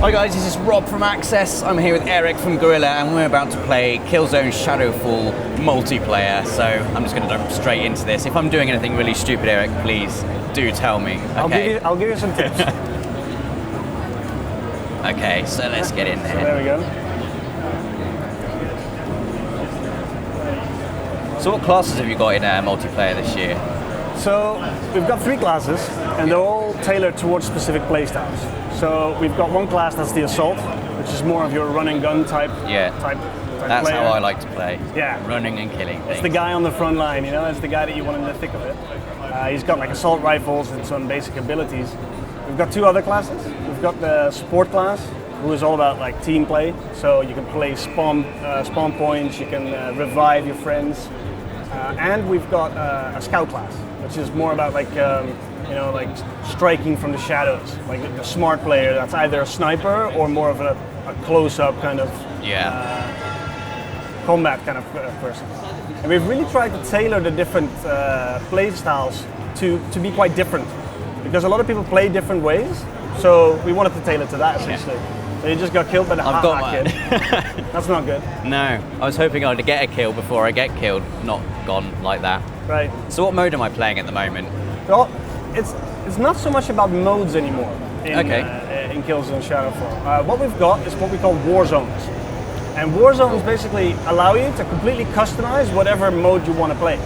Hi guys, this is Rob from Access. I'm here with Eric from Gorilla and we're about to play Killzone Shadow Fall multiplayer. So I'm just going to jump straight into this. If I'm doing anything really stupid, Eric, please do tell me. Okay. I'll give you some tips. Okay, so let's get in there. So there we go. So what classes have you got in multiplayer this year? So we've got 3 classes and they're all tailored towards specific playstyles. So we've got one class that's the Assault, which is more of your run and gun type That's player. how I like to play. Yeah. Running and killing things. It's the guy on the front line, you know, it's the guy that you want in the thick of it. He's got like assault rifles and some basic abilities. We've got 2 other classes. We've got the Support class, who is all about like team play. So you can play spawn points, you can revive your friends. And we've got a Scout class, which is more about like like striking from the shadows, like a smart player that's either a sniper or more of a close-up kind of combat kind of person. And we've really tried to tailor the different play styles to be quite different, because a lot of people play different ways, so we wanted to tailor to that essentially. So you just got killed by the kid. That's not good. No, I was hoping I'd get a kill before I get killed, not gone like that. Right. So what mode am I playing at the moment? Well, it's not so much about modes anymore in Killzone Shadow Fall. What we've got is what we call war zones. And war zones basically allow you to completely customize whatever mode you want to play.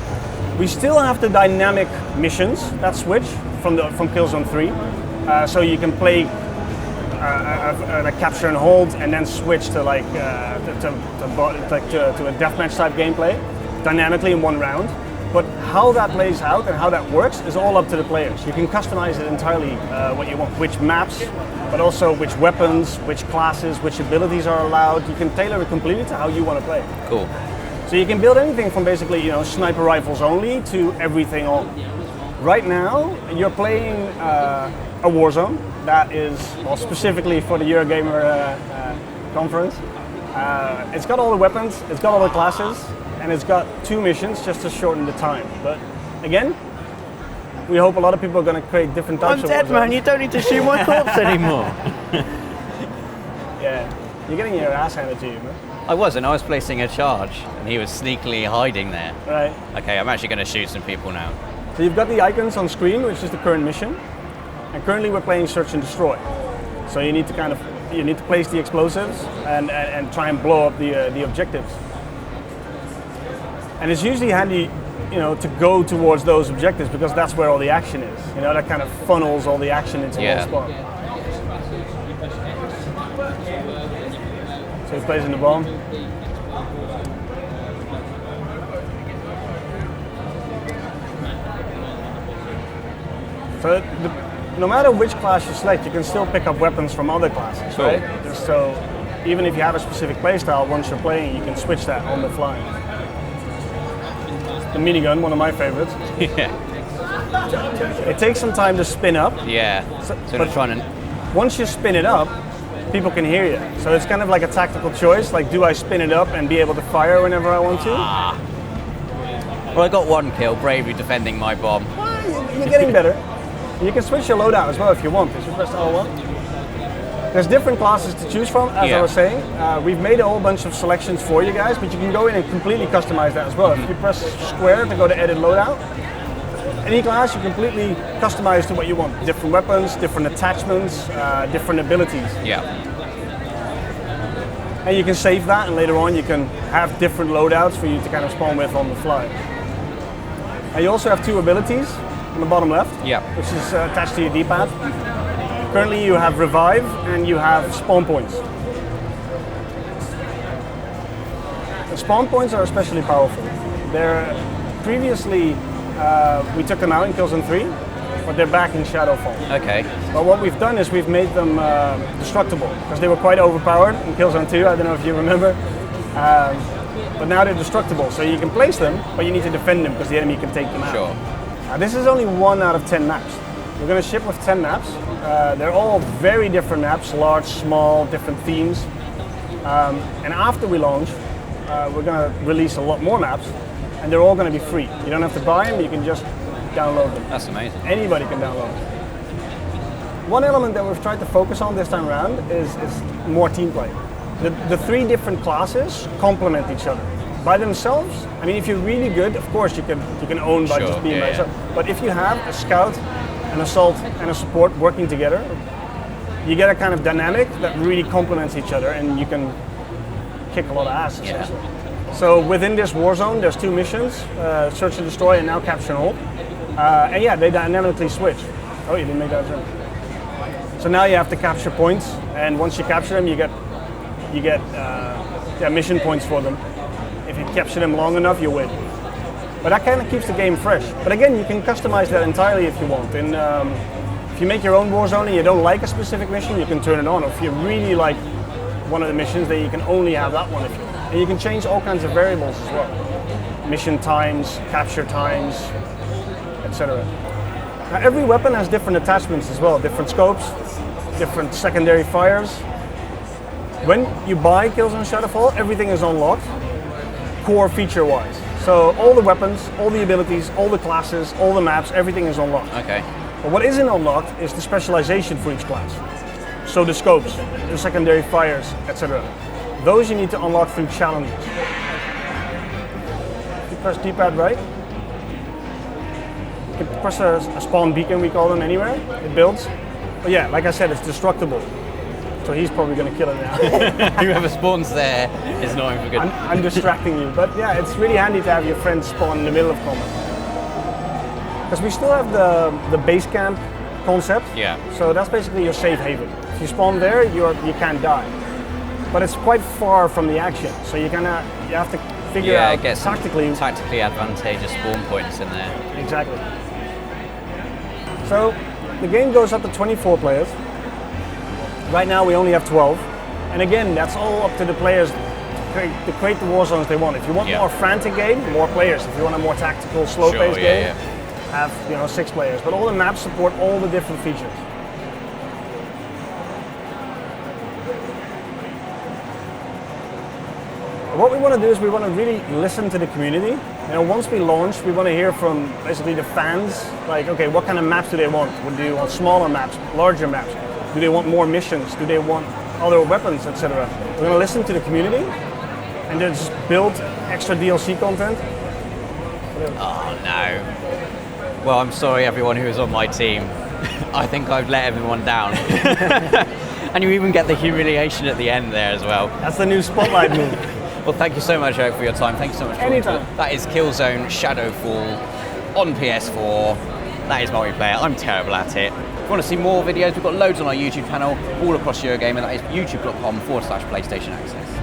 We still have the dynamic missions that switch from Killzone 3. So you can play a capture and hold and then switch to like to a deathmatch type gameplay dynamically in one round. But how that plays out and how that works is all up to the players. You can customize it entirely what you want, which maps, but also which weapons, which classes, which abilities are allowed. You can tailor it completely to how you want to play. Cool. So you can build anything from basically sniper rifles only to everything on. Right now you're playing a Warzone that is specifically for the Eurogamer conference. It's got all the weapons, it's got all the classes, and it's got 2 missions just to shorten the time. But again, we hope a lot of people are going to create different types of Warzone. I'm dead, man. You don't need to shoot my corpse anymore. Yeah, you're getting your ass handed to you, man. I was placing a charge, and he was sneakily hiding there. Right. Okay, I'm actually going to shoot some people now. So you've got the icons on screen, which is the current mission, and currently we're playing Search and Destroy. So you need to place the explosives and try and blow up the objectives. And it's usually handy, to go towards those objectives because that's where all the action is. That kind of funnels all the action into one spot. So he's placing the bomb. So no matter which class you select, you can still pick up weapons from other classes, right? So even if you have a specific playstyle, once you're playing, you can switch that on the fly. The minigun, one of my favorites. Yeah. It takes some time to spin up. Yeah. But once you spin it up, people can hear you. So it's kind of like a tactical choice. Like, do I spin it up and be able to fire whenever I want to? Well, I got 1 kill, bravely defending my bomb. Well, you're getting better. You can switch your loadout as well if you want. If you press L1. There's different classes to choose from, as I was saying. We've made a whole bunch of selections for you guys, but you can go in and completely customize that as well. If you press square to go to edit loadout, any class you completely customize to what you want. Different weapons, different attachments, different abilities. Yeah. And you can save that, and later on you can have different loadouts for you to kind of spawn with on the fly. And you also have 2 abilities on the bottom left, which is attached to your D-pad. Currently you have Revive and you have Spawn Points. The Spawn Points are especially powerful. They're previously, we took them out in Killzone 3, but they're back in Shadow Fall. Okay. But what we've done is we've made them destructible, because they were quite overpowered in Killzone 2, I don't know if you remember. But now they're destructible, so you can place them, but you need to defend them because the enemy can take them out. Sure. This is only 1 out of 10 maps. We're going to ship with 10 maps. They're all very different maps, large, small, different themes. And after we launch, we're going to release a lot more maps, and they're all going to be free. You don't have to buy them, you can just download them. That's amazing. Anybody can download them. one element that we've tried to focus on this time around is more team play. The three different classes complement each other. By themselves, I mean, if you're really good, of course you can own by just being by yourself. But if you have a scout, an assault, and a support working together, you get a kind of dynamic that really complements each other, and you can kick a lot of ass, essentially. So within this war zone, there's 2 missions, search and destroy and now capture and hold. And yeah, they dynamically switch. Oh, you didn't make that jump. So now you have to capture points, and once you capture them, you get mission points for them. If you capture them long enough, you win. But that kind of keeps the game fresh. But again, you can customize that entirely if you want. And if you make your own war zone and you don't like a specific mission, you can turn it on. Or if you really like one of the missions, then you can only have that one if you want. And you can change all kinds of variables as well. Mission times, capture times, etc. Now every weapon has different attachments as well, different scopes, different secondary fires. When you buy Killzone Shadow Fall, everything is unlocked, core feature-wise. So all the weapons, all the abilities, all the classes, all the maps, everything is unlocked. Okay. But what isn't unlocked is the specialization for each class. So the scopes, the secondary fires, etc. Those you need to unlock through challenges. If you press D-pad right, you can press a spawn beacon, we call them, anywhere. It builds. But yeah, like I said, it's destructible. So he's probably going to kill it now. Whoever spawns there is not in for good. I'm distracting you, but yeah, it's really handy to have your friends spawn in the middle of combat. Because we still have the base camp concept. Yeah. So that's basically your safe haven. If you spawn there, you can't die. But it's quite far from the action, so you have to figure out get some tactically advantageous spawn points in there. Exactly. So the game goes up to 24 players. Right now we only have 12, and again, that's all up to the players to create the war zones they want. If you want more frantic game, more players. If you want a more tactical, slow-paced game, have 6 players. But all the maps support all the different features. What we want to do is we want to really listen to the community. Once we launch, we want to hear from basically the fans. Like, okay, what kind of maps do they want? Do they want smaller maps, larger maps? Do they want more missions? Do they want other weapons, etc.? We're going to listen to the community and then just build extra DLC content. Oh no. Well, I'm sorry everyone who was on my team. I think I've let everyone down. And you even get the humiliation at the end there as well. That's the new spotlight move. Well, thank you so much, Eric, for your time. Thank you so much for anytime. That is Killzone Shadow Fall on PS4. That is multiplayer. I'm terrible at it. If you want to see more videos, we've got loads on our YouTube channel, all across Eurogamer. That is youtube.com/PlayStation Access.